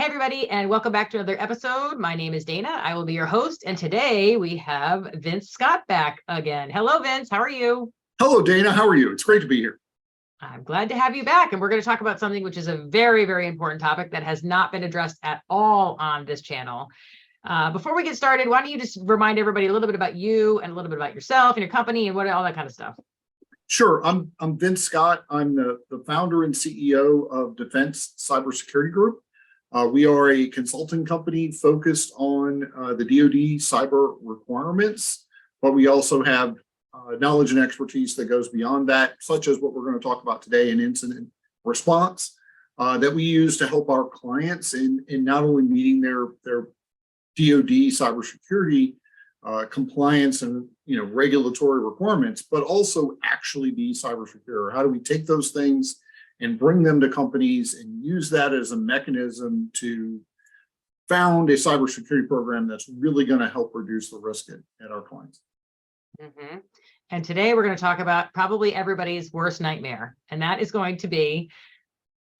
everybody, and welcome back to another episode. My name is Dana. I will be your host, and today we have Vince Scott back again. Hello, Vince. How are you? Hello, Dana. How are you? It's great to be here. I'm glad to have you back, and we're going to talk about something which is a very, very important topic that has not been addressed at all on this channel. Before we get started, why don't you just remind everybody a little bit about you and a little bit about yourself and your company and all that kind of stuff. Sure. I'm Vince Scott. I'm the founder and CEO of Defense Cybersecurity Group. We are a consulting company focused on the DoD cyber requirements, but we also have knowledge and expertise that goes beyond that, such as what we're going to talk about today in incident response that we use to help our clients in not only meeting their DoD cybersecurity compliance and regulatory requirements, but also actually be cyber secure. How do we take those things and bring them to companies and use that as a mechanism to found a cybersecurity program that's really going to help reduce the risk at our clients. Mm-hmm. And today we're going to talk about probably everybody's worst nightmare, and that is going to be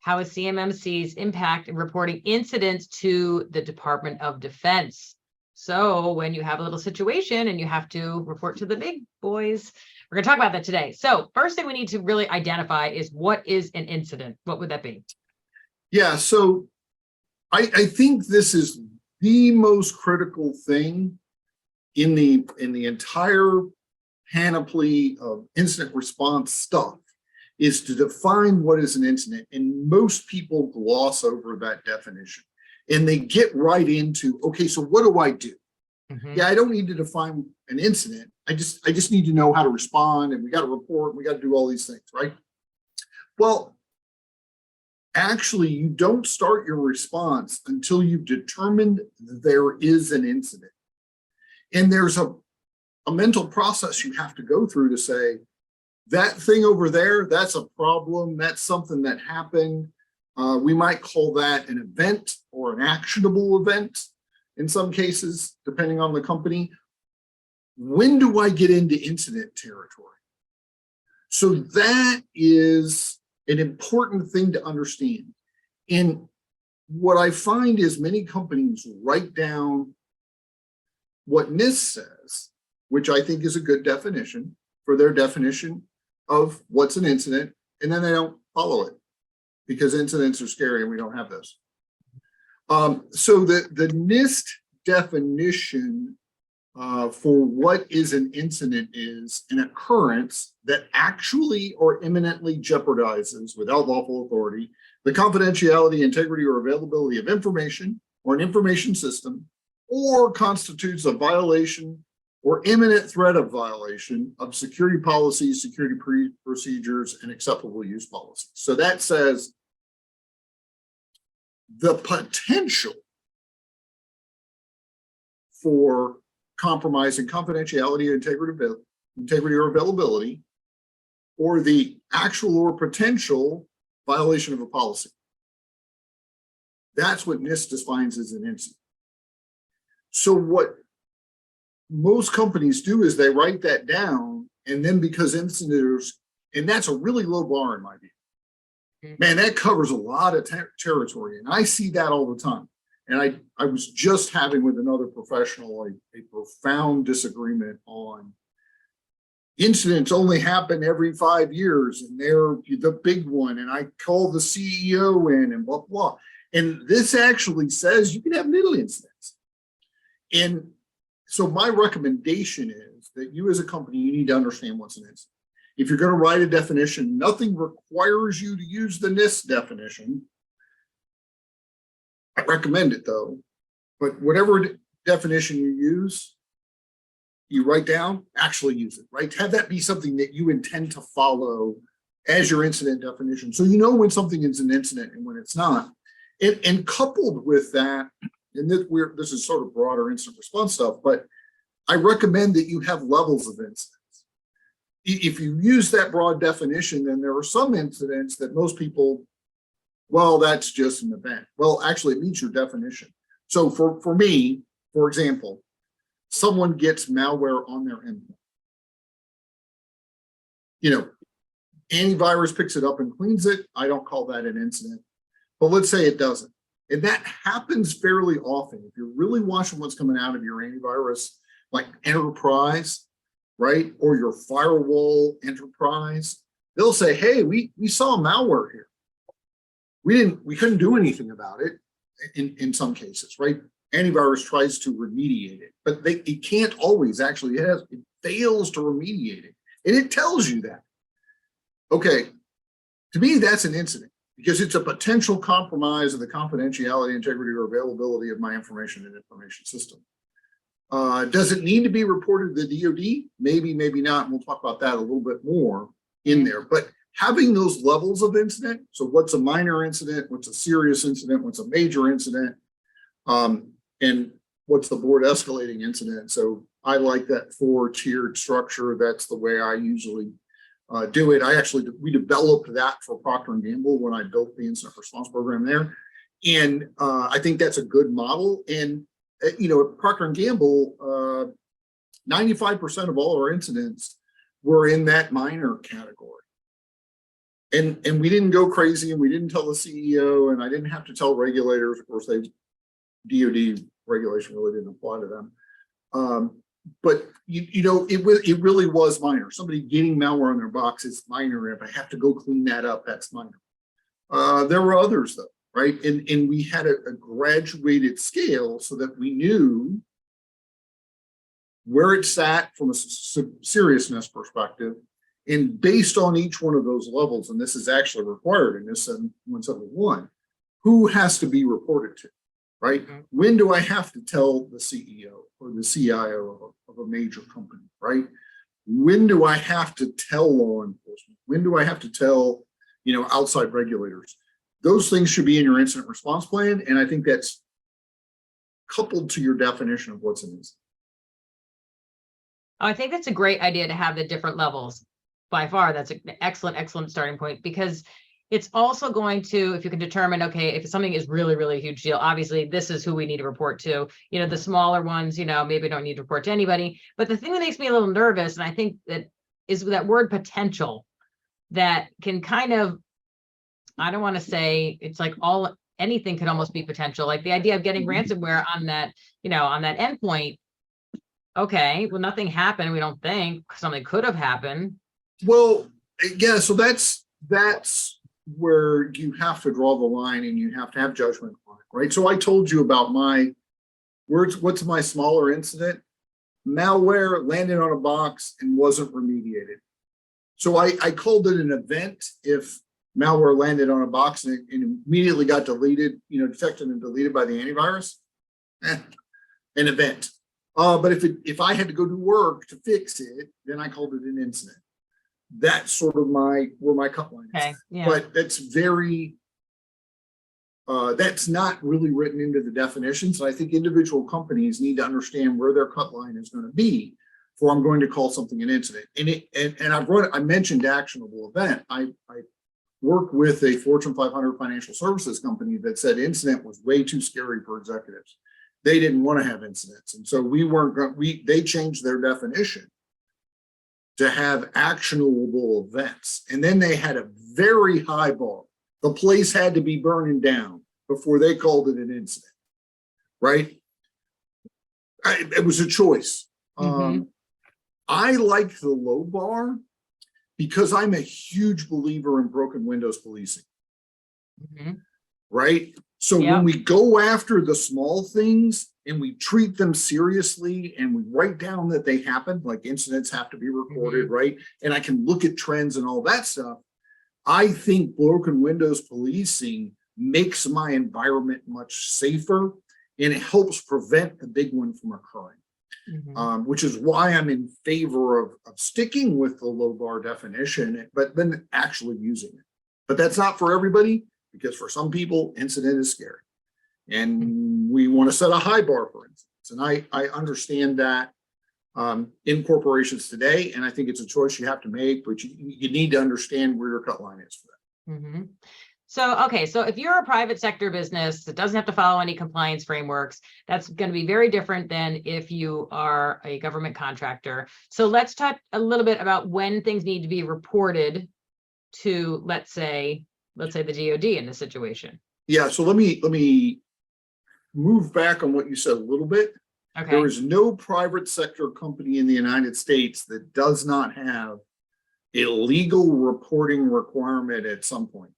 how is CMMC's impact in reporting incidents to the Department of Defense. So when you have a little situation and you have to report to the big boys, we're going to talk about that today. So first thing we need to really identify is what is an incident? What would that be? Yeah, so I think this is the most critical thing in the entire panoply of incident response stuff is to define what is an incident. And most people gloss over that definition and they get right into, okay, so what do I do? Mm-hmm. Yeah, I don't need to define an incident. I just need to know how to respond, and we got to report, we got to do all these things, right? Well, actually, you don't start your response until you've determined there is an incident. And there's a mental process you have to go through to say, that thing over there, that's a problem, that's something that happened. We might call that an event or an actionable event in some cases, depending on the company. When do I get into incident territory? So that is an important thing to understand. And what I find is many companies write down what NIST says, which I think is a good definition for their definition of what's an incident, and then they don't follow it because incidents are scary and we don't have those. So the NIST definition for what is an incident is an occurrence that actually or imminently jeopardizes, without lawful authority, the confidentiality, integrity, or availability of information or an information system, or constitutes a violation or imminent threat of violation of security policies, security procedures, and acceptable use policies. So that says the potential for compromising confidentiality, integrity or availability, or the actual or potential violation of a policy. That's what NIST defines as an incident. So what most companies do is they write that down, and then because incidents, and that's a really low bar in my view. Man, that covers a lot of territory, and I see that all the time. And I was just having with another professional a profound disagreement on incidents only happen every 5 years, and they're the big one, and I call the CEO in and blah, blah. And this actually says you can have little incidents. And so my recommendation is that you as a company, you need to understand what's an incident. If you're going to write a definition, nothing requires you to use the NIST definition. I recommend it though, but whatever definition you use, you write down, actually use it, right? Have that be something that you intend to follow as your incident definition. So you know when something is an incident and when it's not. And coupled with that, and this is sort of broader incident response stuff, but I recommend that you have levels of incidents. If you use that broad definition, then there are some incidents that most people, well, that's just an event. Well, actually, it meets your definition. So for me, for example, someone gets malware on their endpoint. Antivirus picks it up and cleans it. I don't call that an incident. But let's say it doesn't. And that happens fairly often. If you're really watching what's coming out of your antivirus, like enterprise, right? Or your firewall enterprise, they'll say, hey, we saw malware here. We couldn't do anything about it in some cases, right? Antivirus tries to remediate it, but it can't always actually. It fails to remediate it. And it tells you that. Okay, to me, that's an incident because it's a potential compromise of the confidentiality, integrity, or availability of my information and information system. Does it need to be reported to the DoD? Maybe, maybe not. And we'll talk about that a little bit more in there. But having those levels of incident, so what's a minor incident, what's a serious incident, what's a major incident, and what's the board escalating incident. So I like that 4-tiered structure. That's the way I usually do it. We developed that for Procter & Gamble when I built the incident response program there. And I think that's a good model. And, you know, at Procter & Gamble, 95% of all our incidents were in that minor category. And we didn't go crazy, and we didn't tell the CEO, and I didn't have to tell regulators. Of course, DoD regulation really didn't apply to them. But you know, it really was minor. Somebody getting malware on their box is minor. If I have to go clean that up, that's minor. There were others though, right? And we had a graduated scale so that we knew where it sat from a seriousness perspective. And based on each one of those levels, and this is actually required in this 171, who has to be reported to, right? Mm-hmm. When do I have to tell the CEO or the CIO of a major company, right? When do I have to tell law enforcement? When do I have to tell, you know, outside regulators? Those things should be in your incident response plan. And I think that's coupled to your definition of what's an incident. I think that's a great idea to have the different levels. By far, that's an excellent starting point, because it's also going to, if you can determine, okay, if something is really a huge deal, obviously this is who we need to report to. You know, the smaller ones, you know, maybe don't need to report to anybody. But the thing that makes me a little nervous, and I think that is that word potential, that can kind of, I don't want to say it's like anything could almost be potential. Like the idea of getting ransomware on that, you know, on that endpoint. Okay, well, nothing happened. We don't think something could have happened. Well, yeah, so that's where you have to draw the line, and you have to have judgment on it, right? So I told you about what's my smaller incident? Malware landed on a box and wasn't remediated. So I called it an event if malware landed on a box and immediately got deleted, you know, detected and deleted by the antivirus. An event. But if I had to go do work to fix it, then I called it an incident. That's sort of where my cut line is. Okay, yeah. But that's that's not really written into the definitions. I think individual companies need to understand where their cut line is going to be before I'm going to call something an incident. And I mentioned actionable event. I worked with a Fortune 500 financial services company that said incident was way too scary for executives. They didn't want to have incidents, and so they changed their definition to have actionable events. And then they had a very high bar. The place had to be burning down before they called it an incident, right? It was a choice. Mm-hmm. I like the low bar because I'm a huge believer in broken windows policing, right? So when we go after the small things and we treat them seriously and we write down that they happened, like incidents have to be recorded, right? And I can look at trends and all that stuff. I think broken windows policing makes my environment much safer, and it helps prevent the big one from occurring, which is why I'm in favor of sticking with the low bar definition, but then actually using it. But that's not for everybody, because for some people, incident is scary. And we want to set a high bar for incidents. And I understand that in corporations today, and I think it's a choice you have to make, but you need to understand where your cut line is for that. So, okay, so if you're a private sector business that doesn't have to follow any compliance frameworks, that's going to be very different than if you are a government contractor. So let's talk a little bit about when things need to be reported to, let's say the DoD in this situation. Yeah, so let me move back on what you said a little bit. Okay. There is no private sector company in the United States that does not have a legal reporting requirement at some point.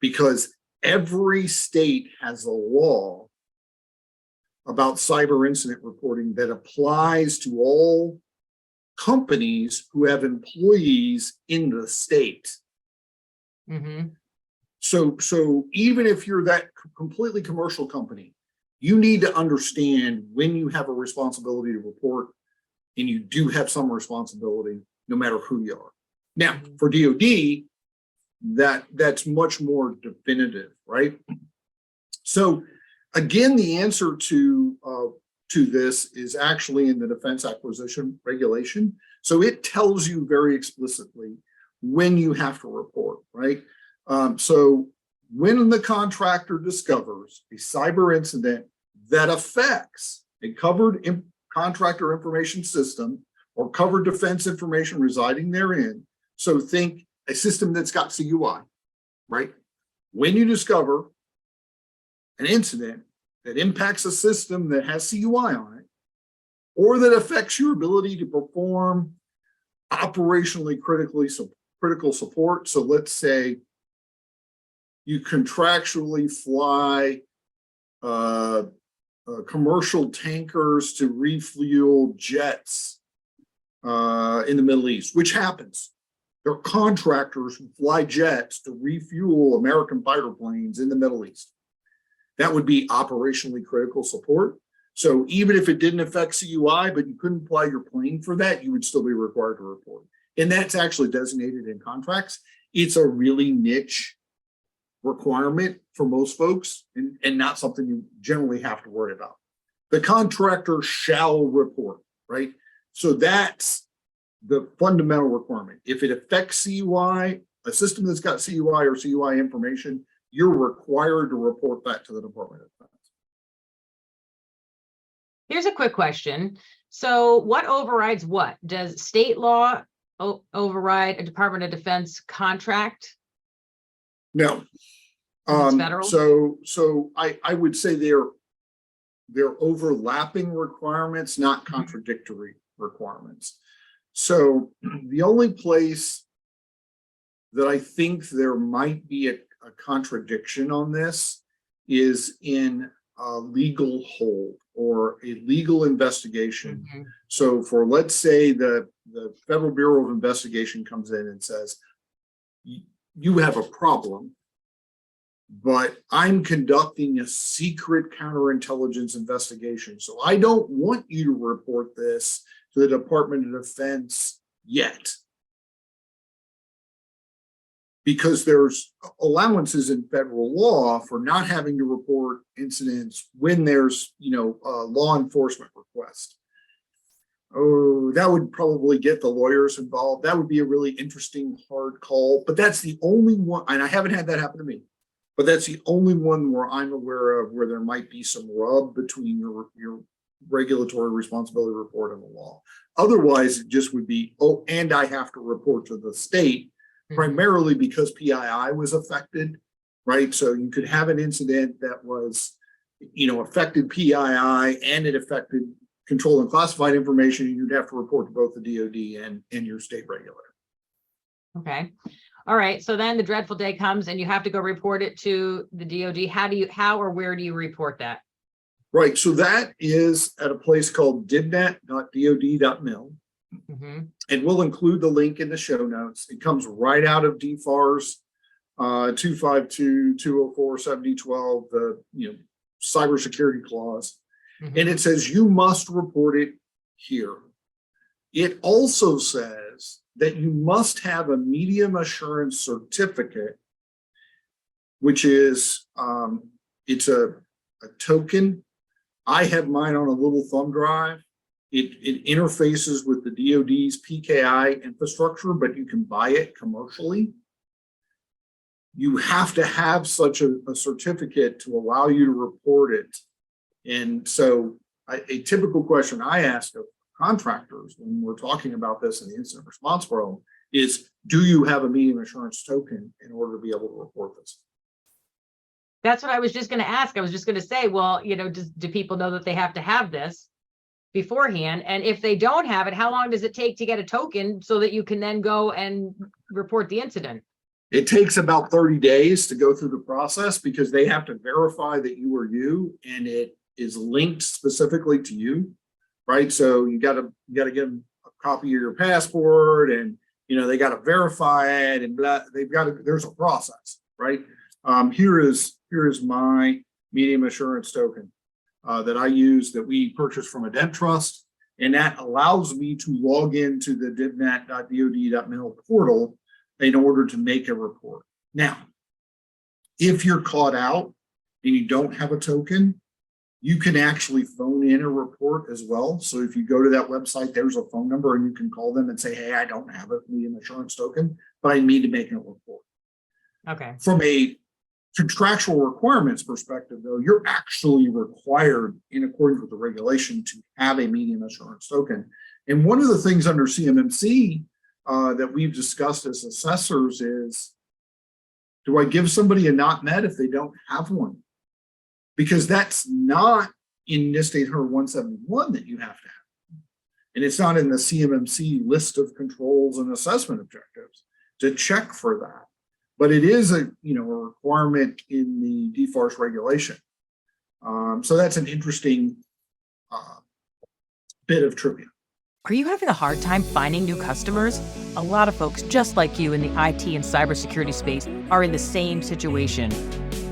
Because every state has a law about cyber incident reporting that applies to all companies who have employees in the state. Mm-hmm. So even if you're that completely commercial company, you need to understand when you have a responsibility to report, and you do have some responsibility no matter who you are. Now, for DoD, that's much more definitive, right? So again, the answer to this is actually in the Defense Acquisition Regulation. So it tells you very explicitly when you have to report, right? So when the contractor discovers a cyber incident that affects a covered contractor information system or covered defense information residing therein, so think a system that's got CUI, right? When you discover an incident that impacts a system that has CUI on it, or that affects your ability to perform operationally critical support. So let's say you contractually fly commercial tankers to refuel jets in the Middle East, which happens. There are contractors who fly jets to refuel American fighter planes in the Middle East. That would be operationally critical support. So even if it didn't affect CUI, but you couldn't fly your plane for that, you would still be required to report. And that's actually designated in contracts. It's a really niche requirement for most folks, and not something you generally have to worry about. The contractor shall report, right? So that's the fundamental requirement. If it affects CUI, a system that's got CUI or CUI information, you're required to report that to the Department of Defense. Here's a quick question. So what overrides what? Does state law override a Department of Defense contract? No. It's federal? So I would say they're overlapping requirements, not contradictory requirements. So the only place that I think there might be a contradiction on this is in a legal hold or a legal investigation. Mm-hmm. So for, let's say, the Federal Bureau of Investigation comes in and says, you have a problem, but I'm conducting a secret counterintelligence investigation. So I don't want you to report this to the Department of Defense yet, because there's allowances in federal law for not having to report incidents when there's, a law enforcement request. Oh, that would probably get the lawyers involved. That would be a really interesting hard call, but that's the only one, and I haven't had that happen to me, but that's the only one where I'm aware of where there might be some rub between your regulatory responsibility report and the law. Otherwise, it just would be, oh, and I have to report to the state, primarily because PII was affected, right? So you could have an incident that was, affected PII and it affected controlled and classified information. You'd have to report to both the DoD and your state regulator. Okay. All right. So then the dreadful day comes and you have to go report it to the DoD. How or where do you report that? Right. So that is at a place called dibnet.dod.mil. Mm-hmm. And we'll include the link in the show notes. It comes right out of DFARS 252-204-7012, the cybersecurity clause. Mm-hmm. And it says you must report it here. It also says that you must have a medium assurance certificate, which is it's a token. I have mine on a little thumb drive. It interfaces with the DoD's PKI infrastructure, but you can buy it commercially. You have to have such a certificate to allow you to report it. And so a typical question I ask of contractors when we're talking about this in the incident response realm is, do you have a medium assurance token in order to be able to report this? That's what I was just going to ask. I was just going to say, well, do people know that they have to have this beforehand? And if they don't have it, how long does it take to get a token so that you can then go and report the incident? It takes about 30 days to go through the process because they have to verify that you are you and it is linked specifically to you, right? So you got to get them a copy of your passport, and they got to verify it, and blah. There's a process, right? Here is my medium assurance token that I use, that we purchased from a debt trust, and that allows me to log into the divnet.dod.mil portal in order to make a report. Now, if you're caught out and you don't have a token, you can actually phone in a report as well. So if you go to that website, there's a phone number and you can call them and say, hey, I don't have a medium assurance token, but I need to make a report. Okay. From a contractual requirements perspective, though, you're actually required, in accordance with the regulation, to have a medium assurance token. And one of the things under CMMC that we've discussed as assessors is, do I give somebody a not met if they don't have one? Because that's not in NIST 800-171 that you have to have. And it's not in the CMMC list of controls and assessment objectives to check for that. But it is a requirement in the DFARS regulation. So that's an interesting bit of trivia. Are you having a hard time finding new customers? A lot of folks just like you in the IT and cybersecurity space are in the same situation.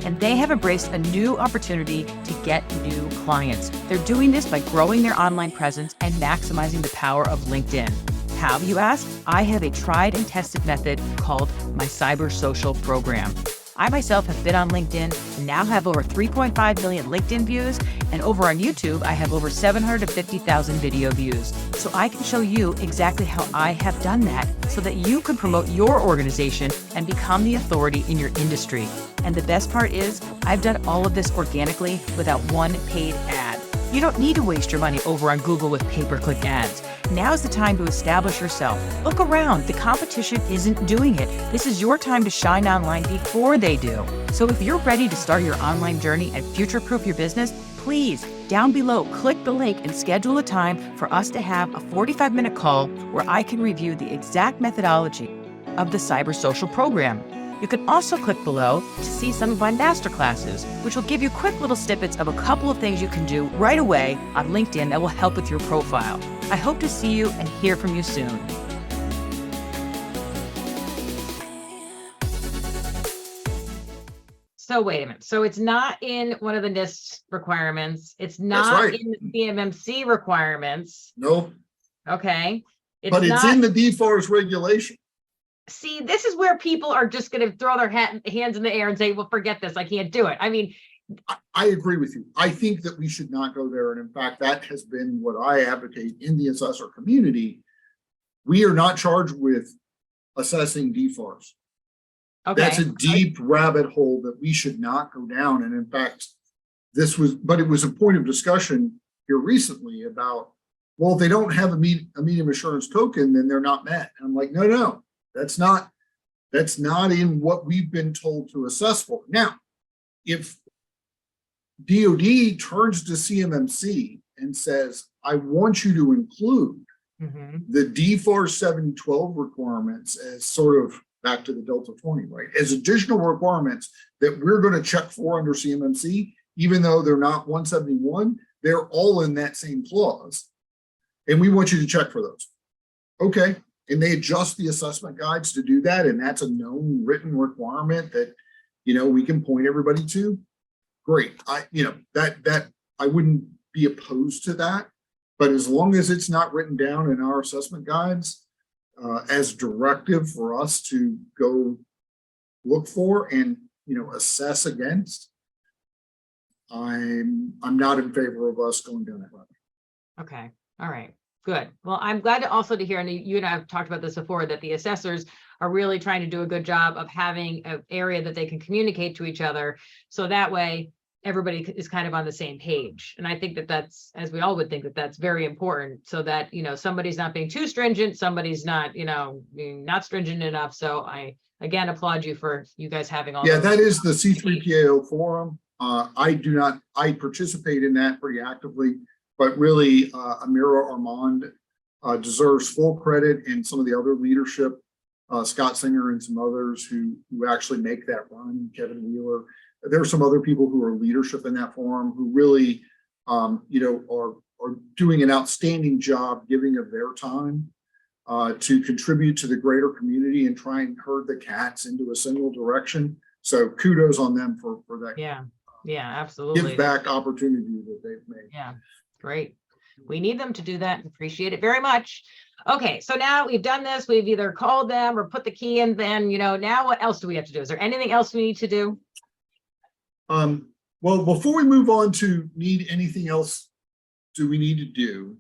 And they have embraced a new opportunity to get new clients. They're doing this by growing their online presence and maximizing the power of LinkedIn. How, you ask? I have a tried and tested method called my Cyber Social Program. I myself have been on LinkedIn and now have over 3.5 million LinkedIn views, and over on YouTube, I have over 750,000 video views. So I can show you exactly how I have done that so that you can promote your organization and become the authority in your industry. And the best part is, I've done all of this organically without one paid ad. You don't need to waste your money over on Google with pay-per-click ads. Now's the time to establish yourself. Look around. The competition isn't doing it. This is your time to shine online before they do. So if you're ready to start your online journey and future-proof your business, please, down below, click the link and schedule a time for us to have a 45-minute call where I can review the exact methodology of the Cyber Social Program. You can also click below to see some of my masterclasses, which will give you quick little snippets of a couple of things you can do right away on LinkedIn that will help with your profile. I hope to see you and hear from you soon. So wait a minute. So it's not in one of the NIST requirements. It's not right. in the CMMC requirements. Nope. Okay. But it's in the DFARS regulation. See, this is where people are just going to throw their hands in the air and say, well, forget this. I can't do it. I mean, I agree with you. I think that we should not go there. And in fact, that has been what I advocate in the assessor community. We are not charged with assessing DFARS. okay. That's a deep rabbit hole that we should not go down. And in fact, but it was a point of discussion here recently about, well, if they don't have a medium assurance token, then they're not met. And I'm like, no, that's not in what we've been told to assess for. Now, if DoD turns to CMMC and says, I want you to include the DFARS 7012 requirements as sort of back to the Delta 20, right? As additional requirements that we're going to check for under CMMC, even though they're not 171, they're all in that same clause. And we want you to check for those. Okay. And they adjust the assessment guides to do that. And that's a known written requirement that, we can point everybody to. Great. That I wouldn't be opposed to that, but as long as it's not written down in our assessment guides as directive for us to go look for and assess against, I'm not in favor of us going down that road. Okay. All right. Good. Well, I'm glad to hear, and you and I have talked about this before, that the assessors are really trying to do a good job of having an area that they can communicate to each other. So that way, everybody is kind of on the same page. And I think that that's, as we all would think, that that's very important, so that, somebody's not being too stringent, somebody's not, being not stringent enough. So I, again, applaud you for you guys having all Yeah, those. that is the C3PAO forum. I participate in that pretty actively, but really Amira Armand deserves full credit, and some of the other leadership, Scott Singer and some others who actually make that run, Kevin Wheeler. There are some other people who are leadership in that forum who really, are doing an outstanding job giving of their time to contribute to the greater community and try and herd the cats into a single direction. So kudos on them for that. Yeah, absolutely. Give back opportunity that they've made. Yeah, great. We need them to do that and appreciate it very much. Okay, so now we've done this, we've either called them or put the key in, then, now what else do we have to do? Is there anything else we need to do? Well, before we move on to need anything else do we need to do,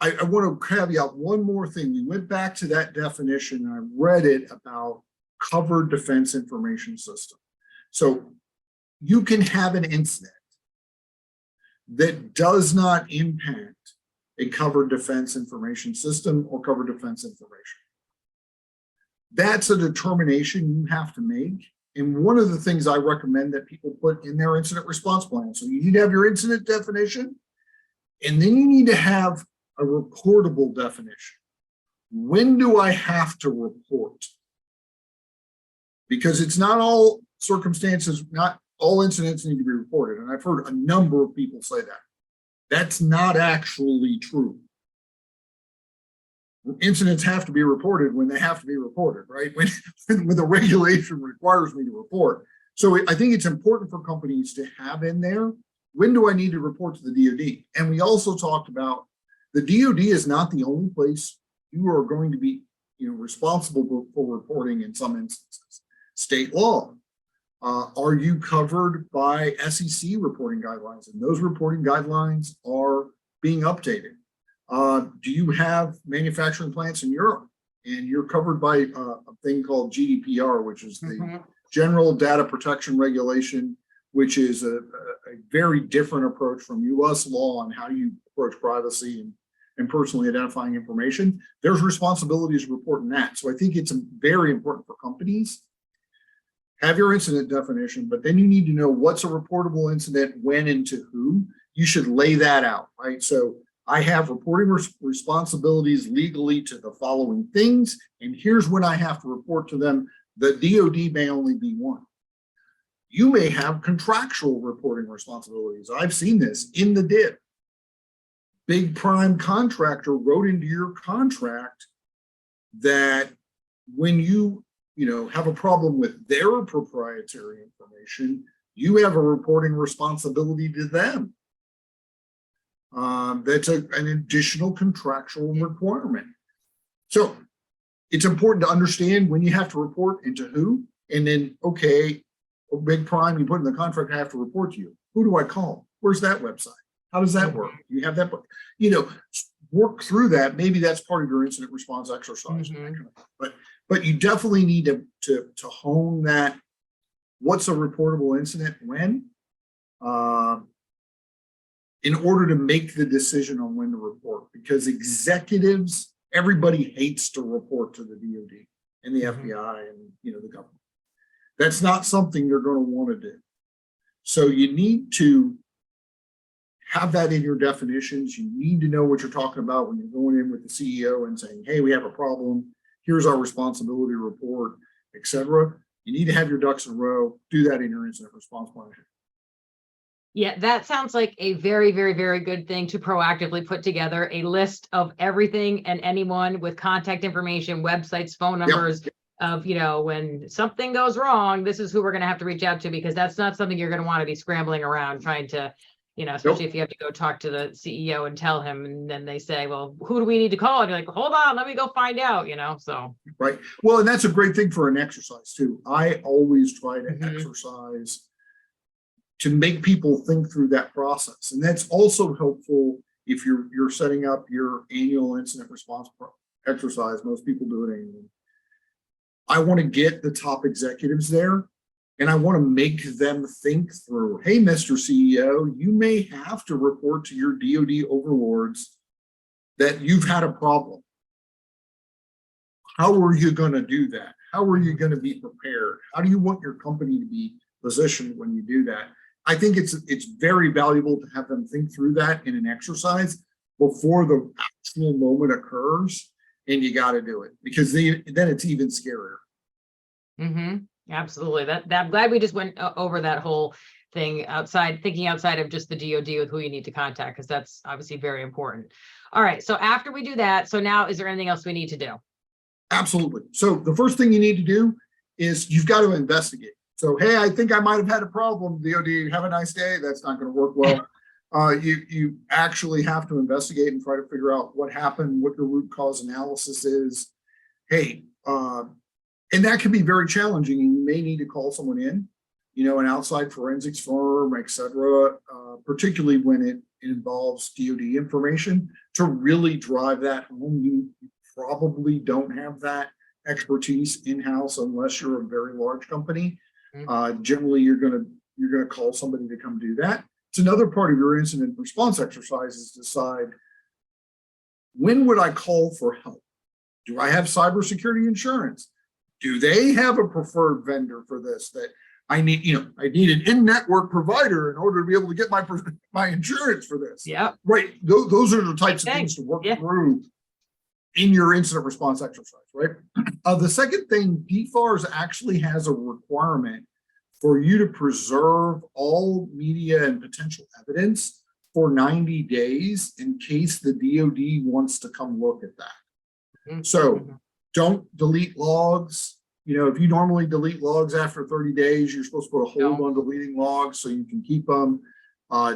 I want to caveat one more thing. We went back to that definition and I read it about covered defense information system. So you can have an incident that does not impact a covered defense information system or covered defense information. That's a determination you have to make. And one of the things I recommend that people put in their incident response plan. So you need to have your incident definition, and then you need to have a reportable definition. When do I have to report? Because it's not all circumstances, not all incidents need to be reported. And I've heard a number of people say that. That's not actually true. Incidents have to be reported when they have to be reported, right? When the regulation requires me to report. So I think it's important for companies to have in there, when do I need to report to the DoD? And we also talked about the DoD is not the only place you are going to be, responsible for reporting in some instances. State law. Are you covered by SEC reporting guidelines? And those reporting guidelines are being updated. Do you have manufacturing plants in Europe and you're covered by a thing called GDPR, which is the General Data Protection Regulation, which is a very different approach from US law on how you approach privacy and personally identifying information. There's responsibilities reporting that. So I think it's very important for companies. Have your incident definition, but then you need to know what's a reportable incident, when, and to who. You should lay that out, right? So I have reporting responsibilities legally to the following things, and here's when I have to report to them. The DoD may only be one. You may have contractual reporting responsibilities. I've seen this in the DIP. Big prime contractor wrote into your contract that when you have a problem with their proprietary information, you have a reporting responsibility to them. That's an additional contractual requirement. So it's important to understand when you have to report and to who, and then, okay, big prime, you put in the contract, I have to report to you. Who do I call? Where's that website? How does that work? You have that, work through that. Maybe that's part of your incident response exercise. But you definitely need to hone that. What's a reportable incident when? In order to make the decision on when to report, because executives, everybody hates to report to the DoD and the FBI and the government. That's not something you're going to want to do. So you need to have that in your definitions. You need to know what you're talking about when you're going in with the CEO and saying, hey, we have a problem. Here's our responsibility report, etc. You need to have your ducks in a row. Do that in your incident response plan. Yeah, that sounds like a very, very, very good thing to proactively put together a list of everything and anyone with contact information, websites, phone numbers of, when something goes wrong, this is who we're going to have to reach out to, because that's not something you're going to want to be scrambling around trying to, especially if you have to go talk to the CEO and tell him, and then they say, well, who do we need to call? And you're like, hold on, let me go find out, so. Right. Well, and that's a great thing for an exercise too. I always try to exercise to make people think through that process. And that's also helpful if you're setting up your annual incident response exercise. Most people do it annually. I want to get the top executives there And I want to make them think through, hey, Mr. CEO, you may have to report to your DoD overlords that you've had a problem. How are you going to do that? How are you going to be prepared? How do you want your company to be positioned when you do that? I think it's very valuable to have them think through that in an exercise before the actual moment occurs, and you got to do it, because then it's even scarier. Mm-hmm. Absolutely. That I'm glad we just went over that whole thing thinking outside of just the DoD with who you need to contact, because that's obviously very important. All right. So after we do that, so now is there anything else we need to do? Absolutely. So the first thing you need to do is you've got to investigate. So, hey, I think I might have had a problem. DoD, have a nice day. That's not going to work well. You actually have to investigate and try to figure out what happened, what your root cause analysis is. Hey, and that can be very challenging. You may need to call someone in, an outside forensics firm, et cetera, particularly when it involves DoD information, to really drive that home. You probably don't have that expertise in-house unless you're a very large company. Generally, you're gonna call somebody to come do that. It's another part of your incident response exercise is decide, when would I call for help? Do I have cybersecurity insurance? Do they have a preferred vendor for this that I need? I need an in-network provider in order to be able to get my insurance for this. Yeah. Right. Those are the types of things to work through in your incident response exercise, right? The second thing, DFARS actually has a requirement for you to preserve all media and potential evidence for 90 days in case the DoD wants to come look at that. So don't delete logs. If you normally delete logs after 30 days, you're supposed to put a hold on deleting logs so you can keep them.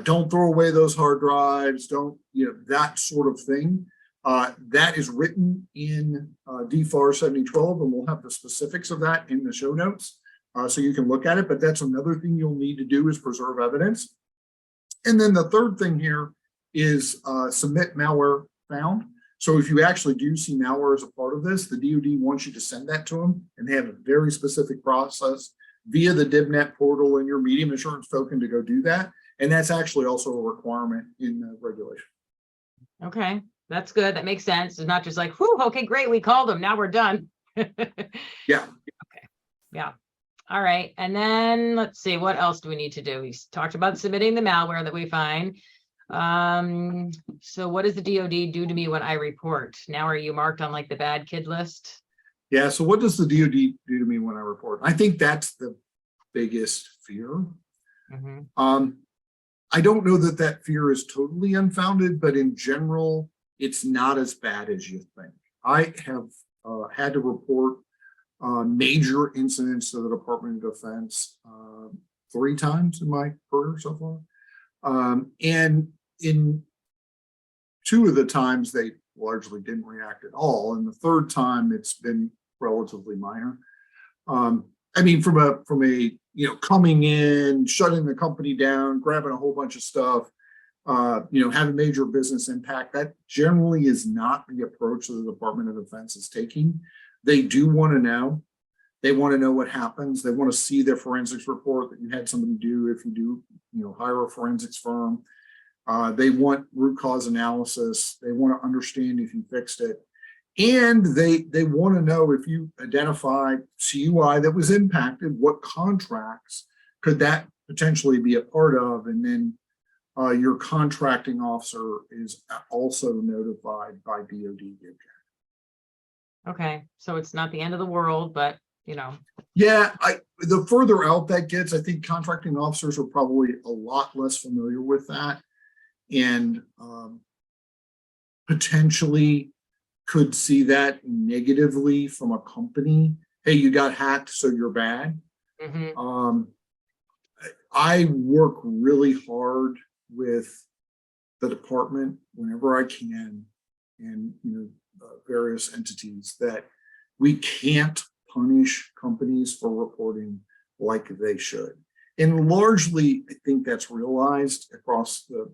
Don't throw away those hard drives. Don't, that sort of thing. That is written in DFAR 7012, and we'll have the specifics of that in the show notes so you can look at it. But that's another thing you'll need to do is preserve evidence. And then the third thing here is submit malware found. So if you actually do see malware as a part of this, the DoD wants you to send that to them, and they have a very specific process via the DibNet portal and your medium assurance token to go do that. And that's actually also a requirement in the regulation. Okay. That's good. That makes sense. It's not just like, whew, okay, great. We called them. Now we're done. Yeah. Okay. Yeah. All right. And then let's see, what else do we need to do? We talked about submitting the malware that we find. So what does the DoD do to me when I report? Now, are you marked on like the bad kid list? Yeah. So what does the DoD do to me when I report? I think that's the biggest fear. I don't know that fear is totally unfounded, but in general, it's not as bad as you think. I have had to report major incidents to the Department of Defense 3 times in my career so far. And in 2 of the times, they largely didn't react at all. And the 3rd time, it's been relatively minor. I mean, from a coming in, shutting the company down, grabbing a whole bunch of stuff, having major business impact, that generally is not the approach that the Department of Defense is taking. They do want to know. They want to know what happens. They want to see their forensics report that you had somebody do if you do, hire a forensics firm. They want root cause analysis. They want to understand if you fixed it. And they want to know if you identify CUI that was impacted, what contracts could that potentially be a part of? And then your contracting officer is also notified by DoD. Okay, so it's not the end of the world, but Yeah, the further out that gets, I think contracting officers are probably a lot less familiar with that, and potentially could see that negatively from a company. Hey, you got hacked, so you're bad. I work really hard with the department whenever I can, and various entities, that we can't punish companies for reporting like they should. And largely, I think that's realized across the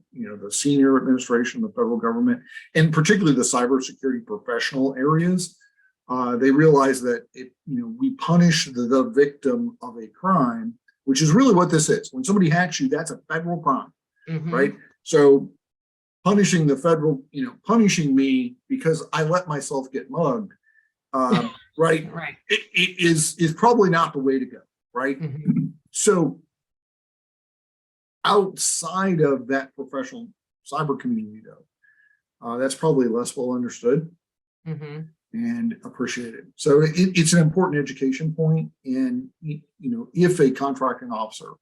senior administration, the federal government, and particularly the cybersecurity professional areas. They realize that we punish the victim of a crime, which is really what this is. When somebody hacks you, that's a federal crime, right? So punishing the federal, punishing me because I let myself get mugged, right? Right. It is probably not the way to go, right? So outside of that professional cyber community, though, that's probably less well understood and appreciated. So it's an important education point. And if a contracting officer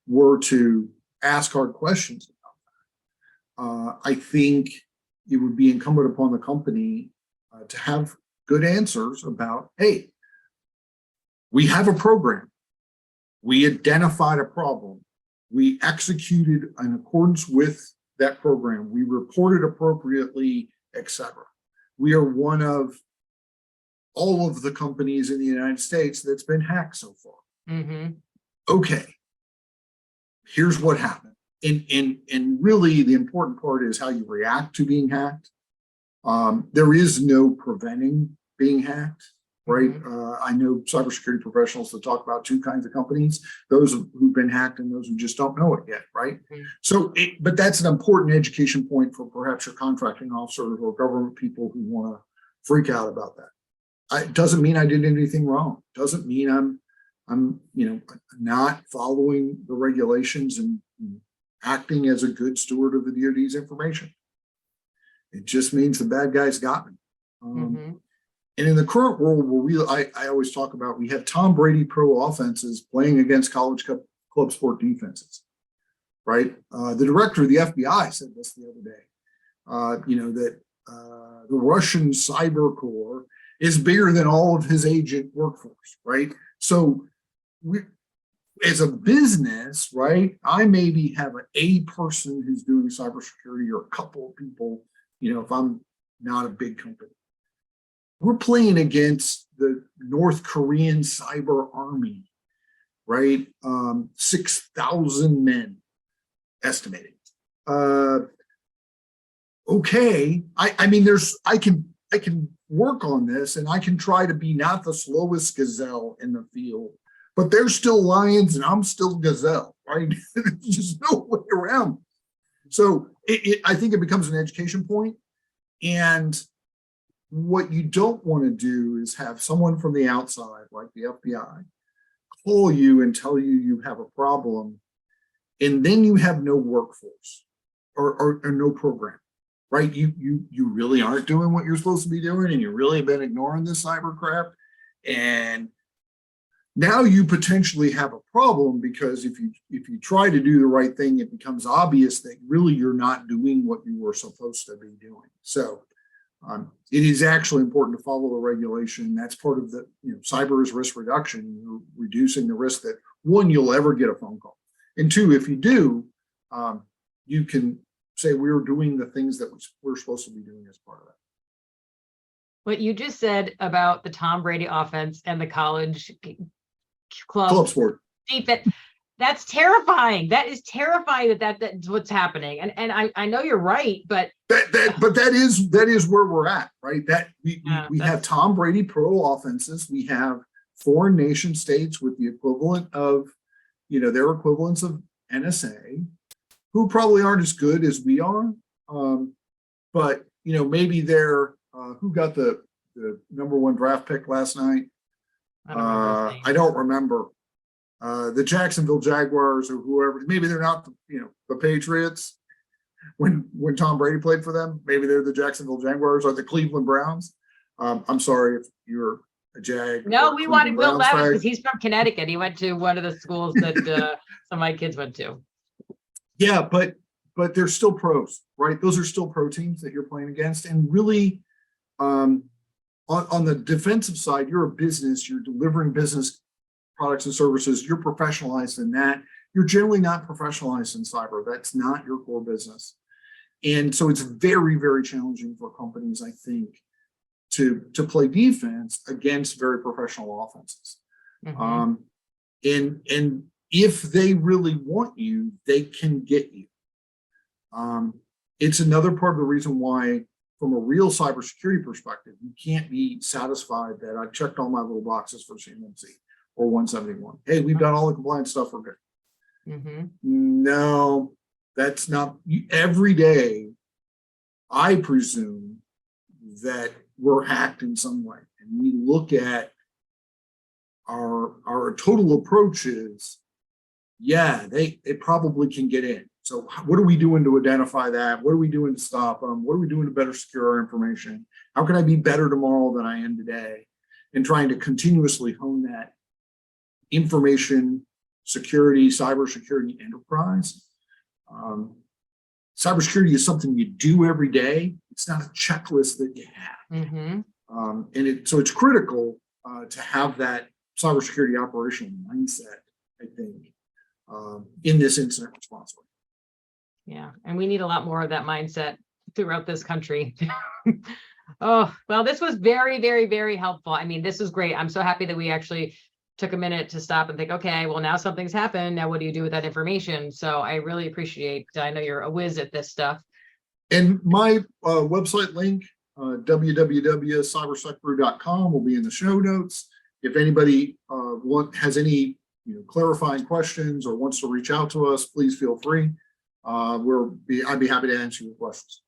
were to ask hard questions about that, I think it would be incumbent upon the company to have good answers about, hey, we have a program, we identified a problem, we executed in accordance with that program, we reported appropriately, etc. We are one of all of the companies in the United States that's been hacked so far. Okay, here's what happened. And really the important part is how you react to being hacked. There is no preventing being hacked, right? I know cybersecurity professionals that talk about two kinds of companies, those who've been hacked and those who just don't know it yet, right? So, but that's an important education point for perhaps your contracting officers or government people who want to freak out about that. It doesn't mean I did anything wrong. It doesn't mean I'm not following the regulations and acting as a good steward of the DoD's information. It just means the bad guys got me. And in the current world where I always talk about, we have Tom Brady pro offenses playing against college club sport defenses, right? The director of the FBI said this the other day, that the Russian cyber corps is bigger than all of his agent workforce, right? So we, as a business, right, I maybe have a person who's doing cybersecurity or a couple of people, if I'm not a big company. We're playing against the North Korean cyber army, right? 6,000 men estimated. Okay, I mean, I can work on this and I can try to be not the slowest gazelle in the field, but they're still lions and I'm still gazelle, right? There's just no way around. So I think it becomes an education point. And what you don't want to do is have someone from the outside, like the FBI, call you and tell you you have a problem, and then you have no workforce or no program, right? You really aren't doing what you're supposed to be doing, and you really have been ignoring this cyber crap. And now you potentially have a problem, because if you try to do the right thing, it becomes obvious that really you're not doing what you were supposed to be doing. So it is actually important to follow the regulation. That's part of the, cyber is risk reduction. You're reducing the risk that, one, you'll ever get a phone call, and two, if you do, you can say we're doing the things that we're supposed to be doing as part of that. What you just said about the Tom Brady offense and the college Club sport defense, that's terrifying. That is terrifying that's what's happening. And I know you're right, but that is where we're at, right? That we have Tom Brady pro offenses. We have foreign nation states with the equivalent of, their equivalents of NSA, who probably aren't as good as we are. But maybe they're who got the number one draft pick last night? I don't remember. The Jacksonville Jaguars or whoever. Maybe they're not the Patriots when Tom Brady played for them. Maybe they're the Jacksonville Jaguars or the Cleveland Browns. I'm sorry if you're a Jag. No, we wanted Will Levis because he's from Connecticut. He went to one of the schools that some of my kids went to. Yeah, but they're still pros, right? Those are still pro teams that you're playing against. And really, on the defensive side, you're a business. You're delivering business products and services. You're professionalized in that. You're generally not professionalized in cyber. That's not your core business. And so it's very, very challenging for companies, I think, to play defense against very professional offenses. And if they really want you, they can get you. It's another part of the reason why from a real cybersecurity perspective, you can't be satisfied that I've checked all my little boxes for CMMC or 171. Hey, we've done all the compliance stuff, we're good. No, that's not every day. I presume that we're hacked in some way, and we look at our total approach is, yeah, it probably can get in. So what are we doing to identify that? What are we doing to stop them? What are we doing to better secure our information? How can I be better tomorrow than I am today? And trying to continuously hone that information security, cybersecurity enterprise. Cybersecurity is something you do every day. It's not a checklist that you have. So it's critical to have that cybersecurity operational mindset, I think, in this incident response. Yeah, and we need a lot more of that mindset throughout this country. Oh, well, this was very, very, very helpful. I mean, this was great. I'm so happy that we actually took a minute to stop and think, okay, well, now something's happened. Now, what do you do with that information? So I really appreciate, I know you're a whiz at this stuff. And my website link, www.cybersecbrew.com, will be in the show notes. If anybody has any clarifying questions or wants to reach out to us, please feel free. I'd be happy to answer your questions.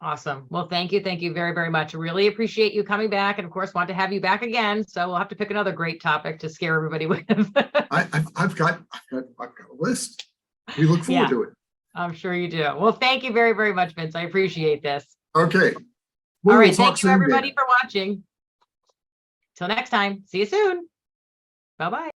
Awesome. Well, thank you very, very much. Really appreciate you coming back, and of course, want to have you back again. So we'll have to pick another great topic to scare everybody with. I've got a list. We look forward to it. I'm sure you do. Well, thank you very, very much, Vince. I appreciate this. Okay. All right. Thank you, everybody, for watching. Till next time. See you soon. Bye-bye.